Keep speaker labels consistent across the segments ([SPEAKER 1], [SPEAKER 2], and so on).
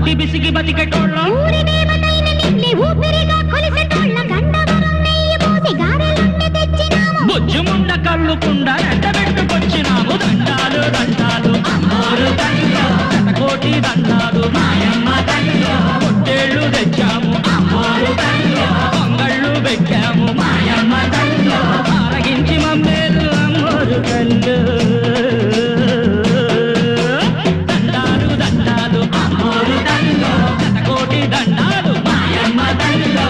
[SPEAKER 1] పుట్టి బిసిగి బతికెటోళ్ళ ఊరి దేవతైన నిన్నే ఊపిరిగా కొలిసెటోళ్ళ గండవరం నెయ్యి పోసి గారెలన్నీ తెచ్చినాము బుజ్జుముండ కళ్ళుకుండా ఎండబెట్టుకొచ్చినాము దండాలు దండాలు అమ్మోరు తల్లిలో శతకోటి దండాలు మాయమ్మ తల్లిలో పొట్టేళ్ళు తెచ్చాము అమ్మోరు తల్లిలో పొంగళ్ళు పెట్టాము మాయమ్మ తల్లిలో ఆరగించి మమ్మేలు అమ్మోరు తల్లి దండాలు దండాలు అమ్మోరు తల్లిలో శతకోటి దండాలు మాయమ్మ తల్లిలో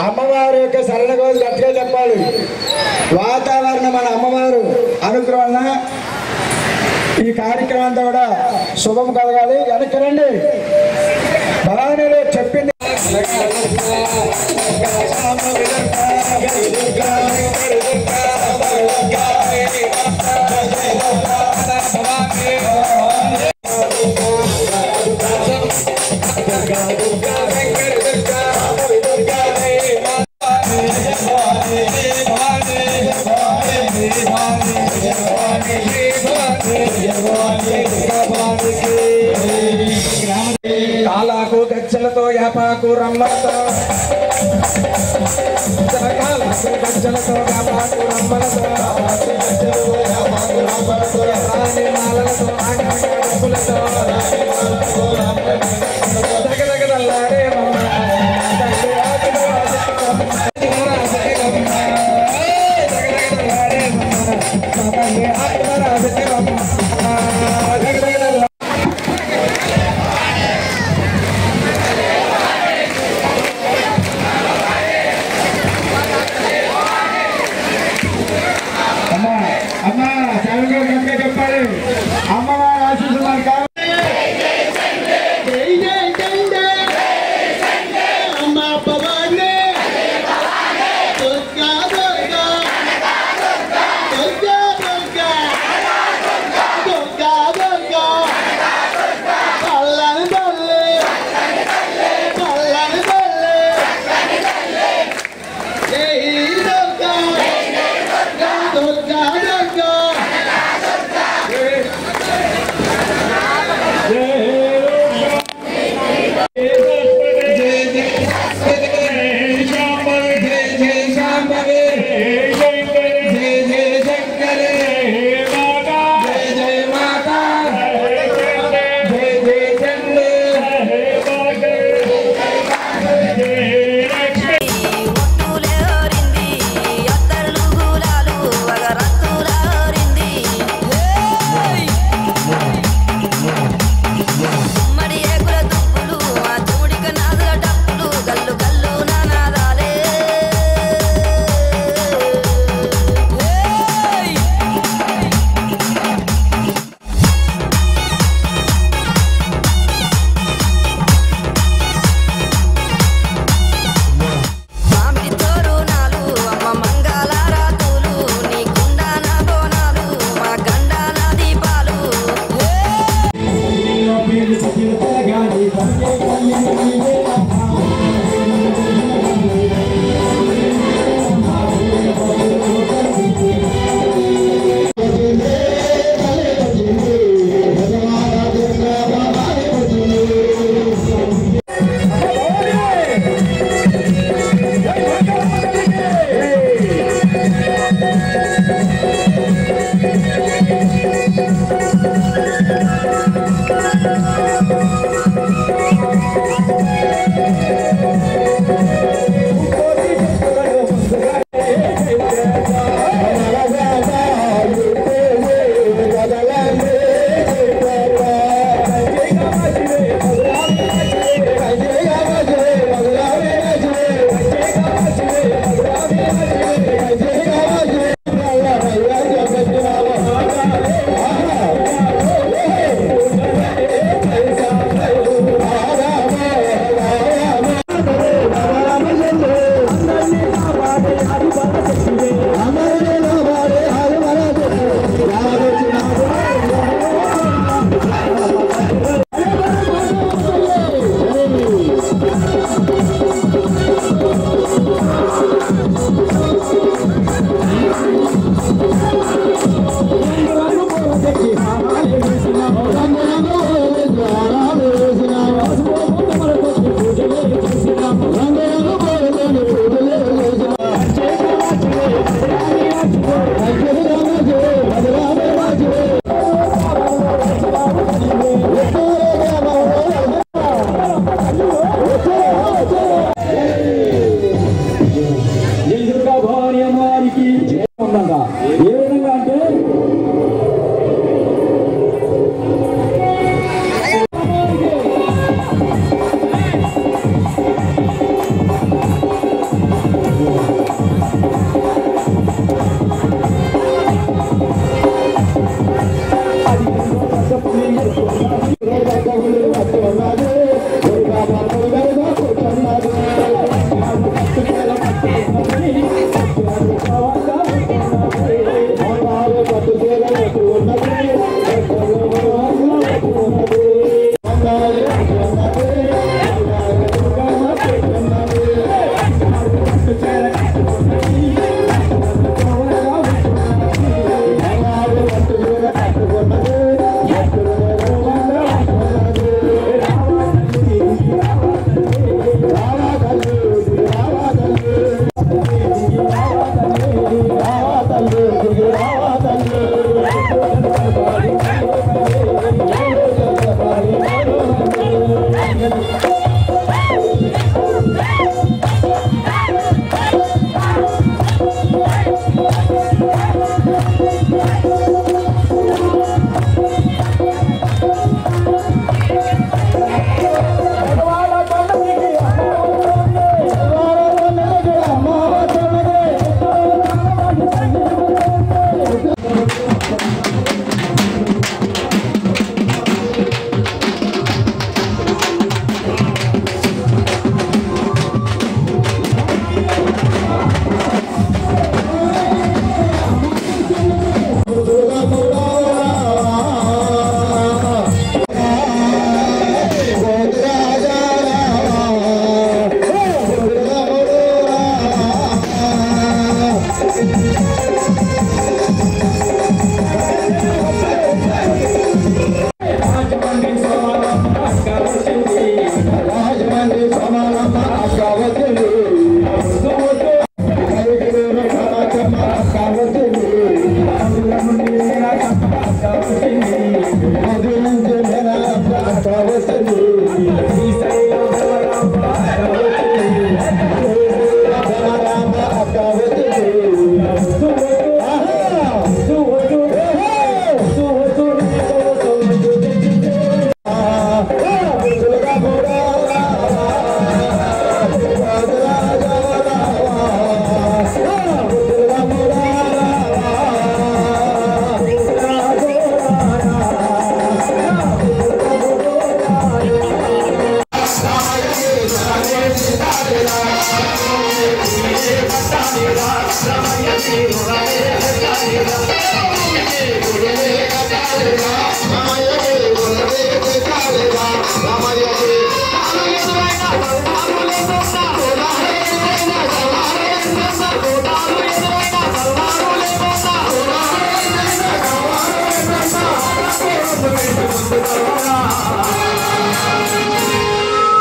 [SPEAKER 2] అమ్మవారి యొక్క సరళ రోజు గట్టిగా చెప్పాలి. వాతావరణం మన అమ్మవారు అనుగ్రహం ఈ కార్యక్రమం అంతా కూడా శుభం కలగాలి. వెనక్కి రండి. భవానీలో చెప్పింది కాలాకు గజ్జలతో యాపాకు రమ్మలతో కాలాకు గజ్జలతో యాపాకు రమ్మలతో మాలలతో ఆకాశలతో దగ్గరలాడే అమ్మవారి ఆశీస్సులు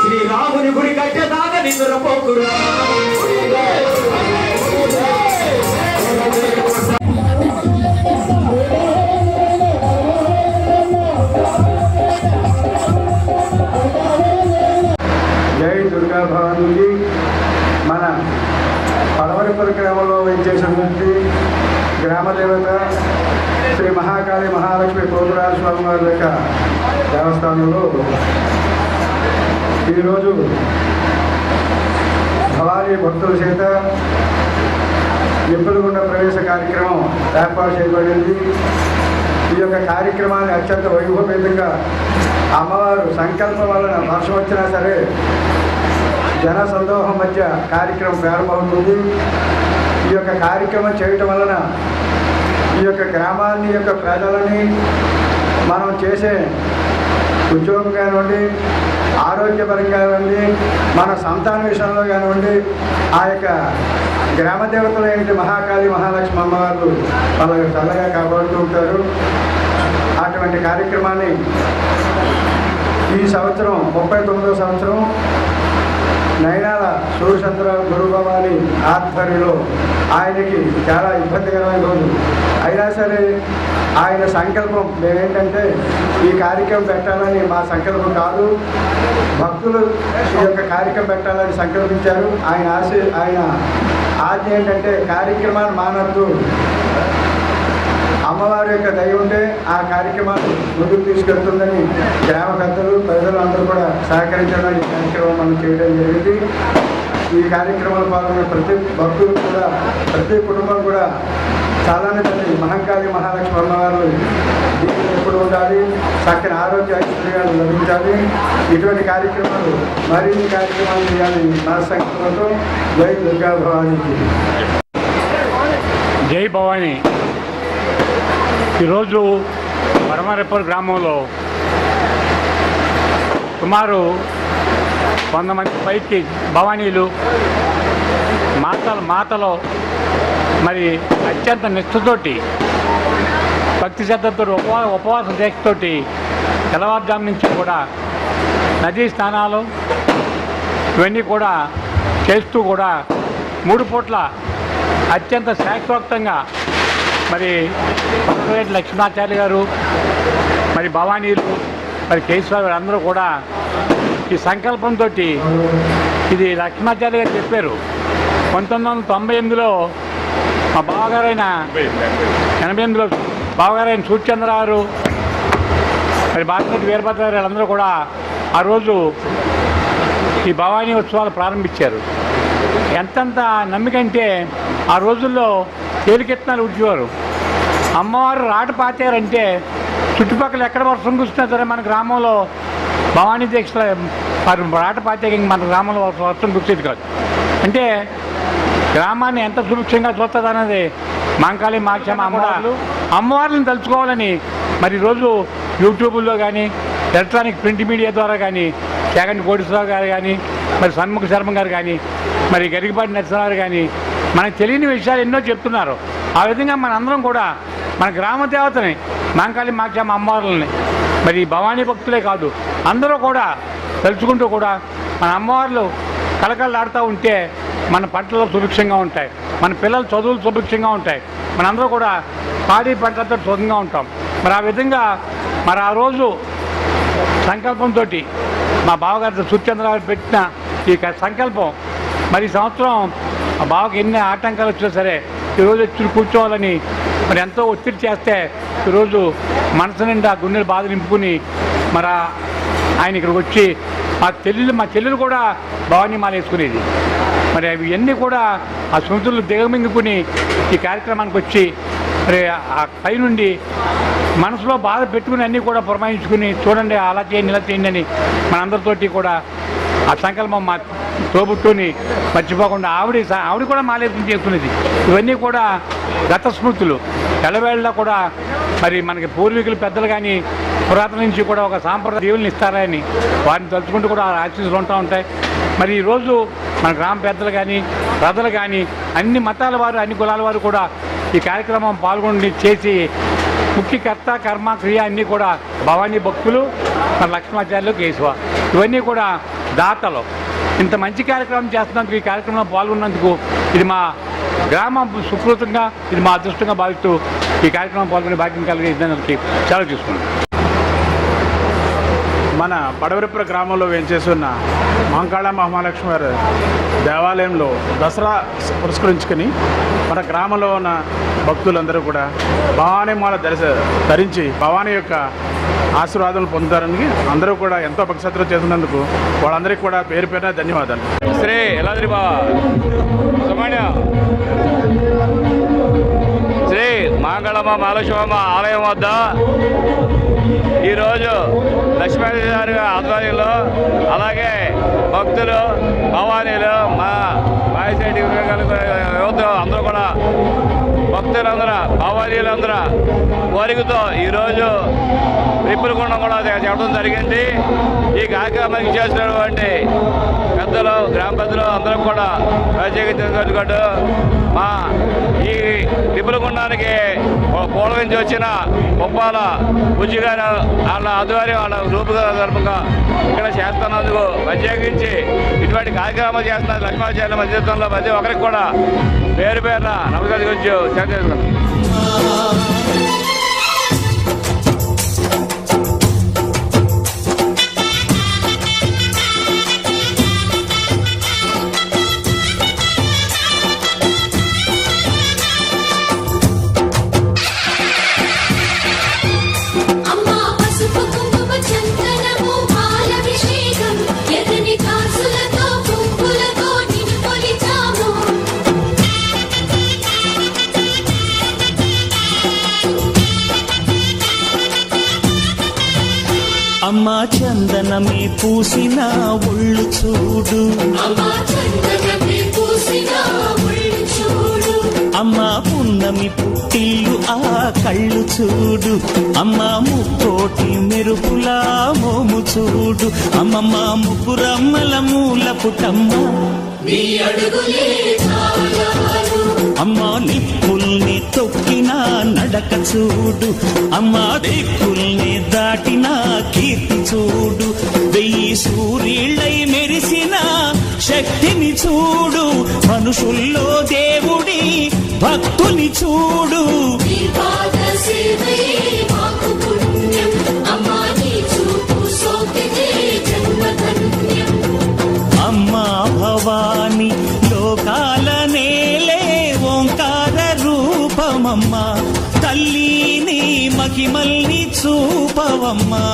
[SPEAKER 3] శ్రీరాముని గుడి కట్టేదాకా నిద్రపోకురా.
[SPEAKER 2] జై దుర్గా భవానికి. మన పడవరిపల్లి గ్రామంలో వేయించేసినటువంటి గ్రామదేవత శ్రీ మహాకాళి మహాలక్ష్మి పోతురాజ స్వామి వారి యొక్క దేవస్థానంలో ఈరోజు భవానీ భక్తుల చేత నిప్పులగుండ ప్రవేశ కార్యక్రమం ఏర్పాటు చేయబడింది. ఈ యొక్క కార్యక్రమాన్ని అత్యంత వైభవపేతంగా అమ్మవారు సంకల్పం వలన వర్షం వచ్చినా సరే జన సందోహం మధ్య కార్యక్రమం ప్రారంభమవుతుంది. ఈ యొక్క కార్యక్రమం చేయటం వలన ఈ యొక్క గ్రామాన్ని యొక్క ప్రజలని మనం చేసే ఉద్యోగం కానివ్వండి, ఆరోగ్యపరంగా కానివ్వండి, మన సంతాన విషయంలో కానివ్వండి, ఆ యొక్క గ్రామ దేవతలు ఏంటి మహాకాళి మహాలక్ష్మి అమ్మవారు వాళ్ళకి చల్లగా కాపాడుతూ ఉంటారు. అటువంటి కార్యక్రమాన్ని ఈ సంవత్సరం 39వ సంవత్సరం నైనాల సూర్యచంద్ర గురుభవాని ఆధ్వర్యంలో ఆయనకి చాలా ఇబ్బందికరమైన రోజు అయినా సరే ఆయన సంకల్పం మేమేంటంటే ఈ కార్యక్రమం పెట్టాలని మా సంకల్పం కాదు, భక్తులు ఈ యొక్క కార్యక్రమం పెట్టాలని సంకల్పించారు. ఆయన ఆజ్ఞ ఏంటంటే కార్యక్రమాన్ని మానద్దు, అమ్మవారి యొక్క దయ ఉంటే ఆ కార్యక్రమాన్ని ముందుకు తీసుకెళ్తుందని గ్రామ పెద్దలు ప్రజలు అందరూ కూడా సహకరించడం ఈ కార్యక్రమం మనం చేయడం జరిగింది. ఈ కార్యక్రమంలో పాల్గొన్న ప్రతి భక్తులు కూడా ప్రతి కుటుంబం కూడా చాలానే తల్లి మహంకాళి మహాలక్ష్మి అమ్మవారు దీనికి ఎప్పుడు ఉండాలి, చక్కని ఆరోగ్య ఐశ్వర్యాలు లభించాలి. ఇటువంటి కార్యక్రమాలు మరిన్ని కార్యక్రమాలు చేయాలి నా సంకల్పంతో. జై దుర్గా భవానికి.
[SPEAKER 4] జై భవాని. ఈరోజు పరమరెప్పల్ గ్రామంలో సుమారు 100 మంది పైకి భవానీలు మాతలో మరి అత్యంత నిష్ఠతోటి భక్తి శ్రద్ధతో ఉపవాస దీక్షతోటి తెల్లవారుజాము నుంచి కూడా నదీ స్నానాలు ఇవన్నీ కూడా చేస్తూ కూడా 3 పూట్ల అత్యంత శాస్త్రోక్తంగా మరి లక్ష్మణాచార్య గారు, మరి భవానీలు, మరి కేశవ అందరూ కూడా ఈ సంకల్పంతో ఇది లక్ష్మణాచార్య గారు చెప్పారు. 1998లో మా బావగారైన 88లో బావగారైన సూర్యచంద్ర గారు, మరి బాలరెడ్డి వీరభద్ర గారు అందరూ కూడా ఆ రోజు ఈ భవానీ ఉత్సవాలు ప్రారంభించారు. ఎంతంత నమ్మికంటే ఆ రోజుల్లో తేలికెత్తున్నారు ఉద్యోగారు. అమ్మవారు రాట పాతారంటే చుట్టుపక్కల ఎక్కడ వర్షం కురిసినా సరే మన గ్రామంలో భవానీ దీక్షల రాట పాతే మన గ్రామంలో వర్షం కురిసేది కాదు. అంటే గ్రామాన్ని ఎంత సుభిక్షంగా చూస్తుంది అన్నది మహంకాళి మహాలక్ష్మి అమ్మవారిని తలుచుకోవాలని మరి ఈరోజు యూట్యూబ్లో కానీ ఎలక్ట్రానిక్ ప్రింట్ మీడియా ద్వారా కానీ జగన్ కోటేశ్వరరావు గారు కానీ, మరి షణ్ముఖ శర్మ గారు కానీ, మరి గరికపాటి నరసింహారావు కానీ మనకు తెలియని విషయాలు ఎన్నో చెప్తున్నారు. ఆ విధంగా మనందరం కూడా మన గ్రామ దేవతని మహంకాళి మహాలక్ష్మి అమ్మవార్లని మరి భవానీ భక్తులే కాదు అందరూ కూడా తలుచుకుంటూ కూడా మన అమ్మవార్లు కలకలలాడుతూ ఉంటే మన పంటలు సుభిక్షంగా ఉంటాయి, మన పిల్లల చదువులు సుభిక్షంగా ఉంటాయి, మనందరూ కూడా పాడి పంటలతో సుఖంగా ఉంటాం. మరి ఆ విధంగా మరి ఆ రోజు సంకల్పంతో మా బావగారితో సూర్యచంద్రరావు పెట్టిన ఈ సంకల్పం మరి ఈ సంవత్సరం ఆ బావకి ఎన్ని ఆటంకాలు వచ్చినా సరే ఈరోజు వచ్చి కూర్చోవాలని మరి ఎంతో ఒత్తిడి చేస్తే ఈరోజు మనసు నిండా గుండెలు బాధ నింపుకుని మరి ఆయన ఇక్కడికి వచ్చి మా చెల్లెలు కూడా భవానీ మాల వేసుకునేది. మరి అవి అన్నీ కూడా ఆ సముద్రులు దిగమింగుకుని ఈ కార్యక్రమానికి వచ్చి మరి ఆ పైనుండి మనసులో బాధ పెట్టుకుని అన్నీ కూడా పురమాయించుకుని చూడండి అలా చేయండి ఇలా చేయండి అని మనందరితోటి కూడా ఆ సంకల్పం తోబుట్టుని మర్చిపోకుండా ఆవిడ కూడా మాలేపం చేసుకునేది. ఇవన్నీ కూడా గత స్మృతులు. ఎల్లవేళలా కూడా మరి మనకి పూర్వీకులు పెద్దలు కానీ పురాతన నుంచి కూడా ఒక సాంప్రదాయ దేవుల్ని ఇస్తారని వారిని తలుచుకుంటూ కూడా ఆశీస్సులు ఉంటూ ఉంటాయి. మరి ఈరోజు మన గ్రామ పెద్దలు కానీ ప్రజలు కానీ అన్ని మతాల వారు అన్ని కులాల వారు కూడా ఈ కార్యక్రమం పాల్గొని చేసి ముఖ్య కర్త కర్మ క్రియ అన్నీ కూడా భవానీ భక్తులు మన లక్ష్మాచార్యులు కేశవ ఇవన్నీ కూడా దాతలు. ఇంత మంచి కార్యక్రమం చేస్తున్నందుకు, ఈ కార్యక్రమంలో పాల్గొన్నందుకు ఇది మా గ్రామం సుకృతంగా, ఇది మా అదృష్టంగా భావిస్తూ ఈ కార్యక్రమం పాల్గొనే భాగ్యం కలిగి చాలా చూసుకున్నాం.
[SPEAKER 5] మన పడవరిపుర గ్రామంలో వేంచేసి ఉన్న మాంకాళ మహాలక్ష్మి వారి దేవాలయంలో దసరా పురస్కరించుకొని మన గ్రామంలో ఉన్న భక్తులందరూ కూడా భవానీ మాల ధరించి భవానీ యొక్క ఆశీర్వాదాలు పొందుతారని అందరూ కూడా ఎంతో భక్తిశ్రద్ధలు చేస్తున్నందుకు వాళ్ళందరికీ కూడా పేరు పేరున ధన్యవాదాలు.
[SPEAKER 6] శ్రీ ఎలాద్రి బాబా సుమణ్య శ్రీ మాంగళమ్మ మహాలక్ష్మమ్మ ఆలయం వద్ద ఈరోజు లక్ష్మీదేవి గారి ఆధ్వర్యంలో అలాగే భక్తులు భవానీలు మా వాయిసైటి యువత అందరూ కూడా భక్తులందరూ భవానీలందరూ కోరికతో ఈరోజు రిప్పులకొండం కూడా చెప్పడం జరిగింది. ఈ కార్యక్రమానికి చేసినటువంటి పెద్దలు గ్రామ పెద్దలు అందరం కూడా ప్రత్యేకించుకుంటూ మా ఈ రిప్పులకొండానికి పూల నుంచి వచ్చిన ముప్పాల బుజ్జి గారు వాళ్ళ ఆధ్వర్యం వాళ్ళ రూపకల్పంగా ఇక్కడ చేస్తున్నందుకు ప్రత్యేకించి ఇటువంటి కార్యక్రమాలు చేస్తున్న లక్ష్మాచార్యుల మధ్యత్వంలో ప్రతి ఒక్కరికి కూడా పేరు పేరున నమస్కారం గురించి తెలియజేసుకున్నాం.
[SPEAKER 7] అమ్మా చందనమే పూసిన ఒళ్ళు చూడు, అమ్మా పున్నమి పుట్టిల్లు ఆ కళ్ళు చూడు, అమ్మా ముక్కోటి మెరుపులా మోము చూడు, అమ్మమ్మ ముగ్గురమ్మల మూల పుటమ్మ అమ్మా నిప్పుల్ని తొక్కిన నడక చూడు, అమ్మా దిక్కుల్ని దాటిన కీర్తి చూడు, 1000 సూర్యుళ్ళై మెరిసిన శక్తిని చూడు, మనుషుల్లో దేవుడి భక్తుని చూడు. అమ్మా భవాని లోకాల నేలే ఓంకార రూపమమ్మా, తల్లిని మహిమల్ని చూపవమ్మా.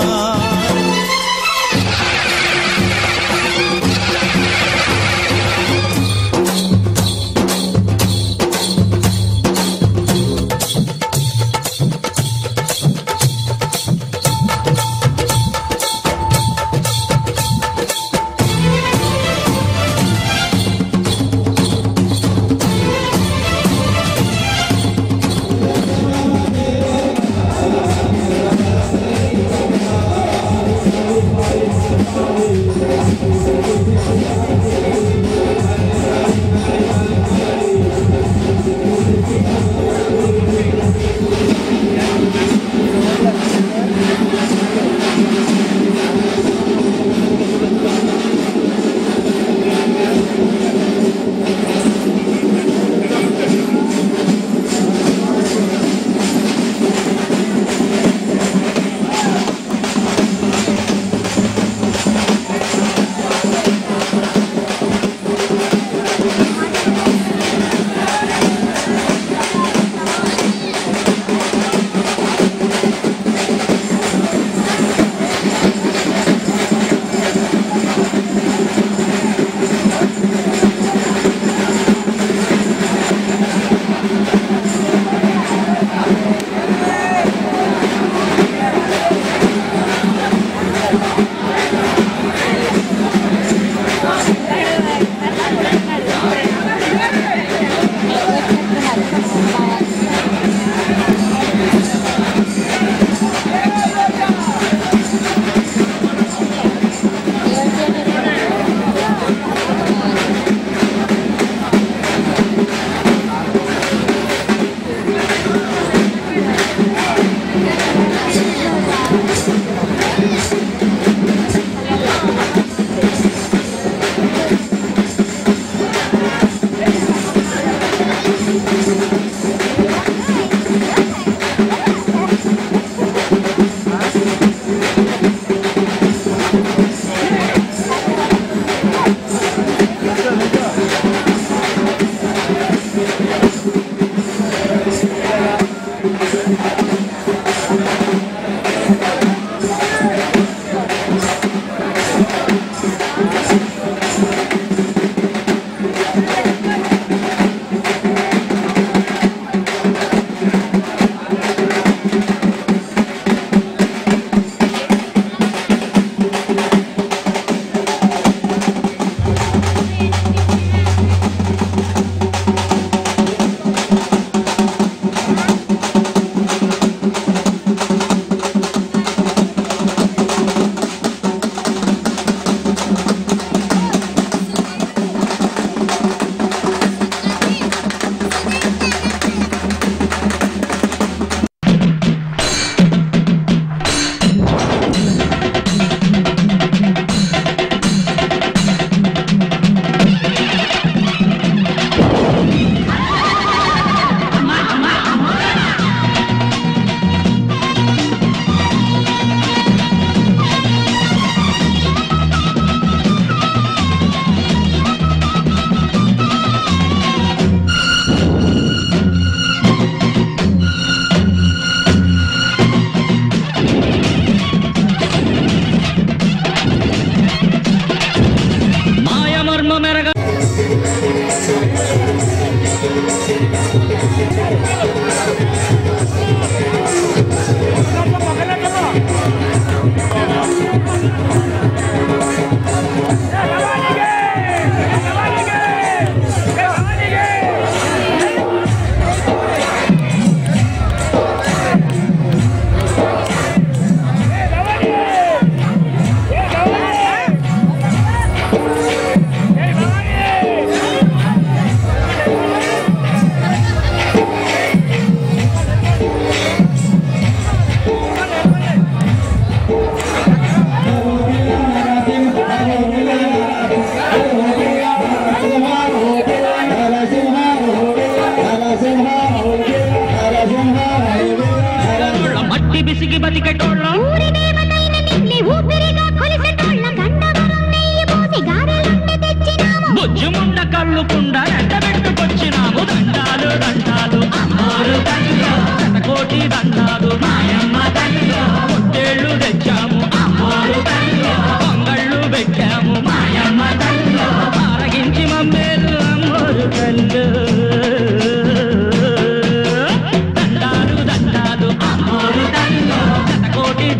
[SPEAKER 1] బిసికి బతికెటోళ్ళ ఊరి దేవతైన నిన్నే ఊపిరిగా కొలిసెటోళ్ళ గండవరం నెయ్యి పోసి గారెలుండి తెచ్చినాము బుజ్జుముండ కళ్ళుకుండ ఎండబెట్టుకొచ్చినాము దండాలు దండాలు అమ్మోరు దండో శతకోటి దండాలు మాయమ్మ దండో పొట్టేళ్ళు తెచ్చాము అమ్మోరు దండో పొంగళ్ళు పెట్టాము మాయమ్మ దండో ఆరగించి మమ్మేలు అమ్మోరు కళ్ళు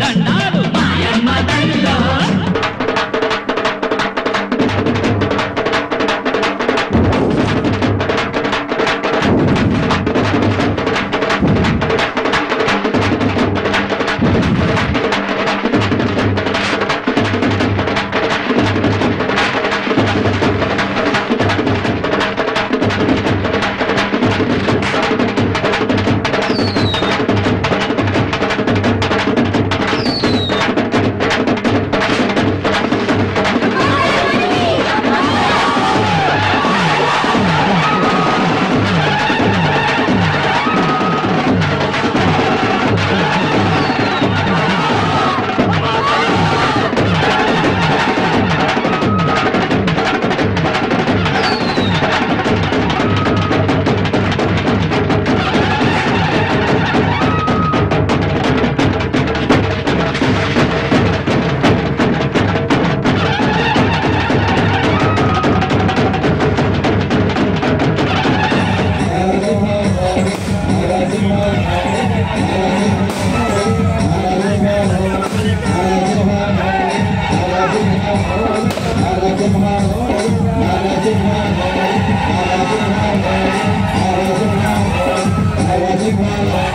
[SPEAKER 1] దండాలు మాయమ్మ దండో
[SPEAKER 2] Narasimha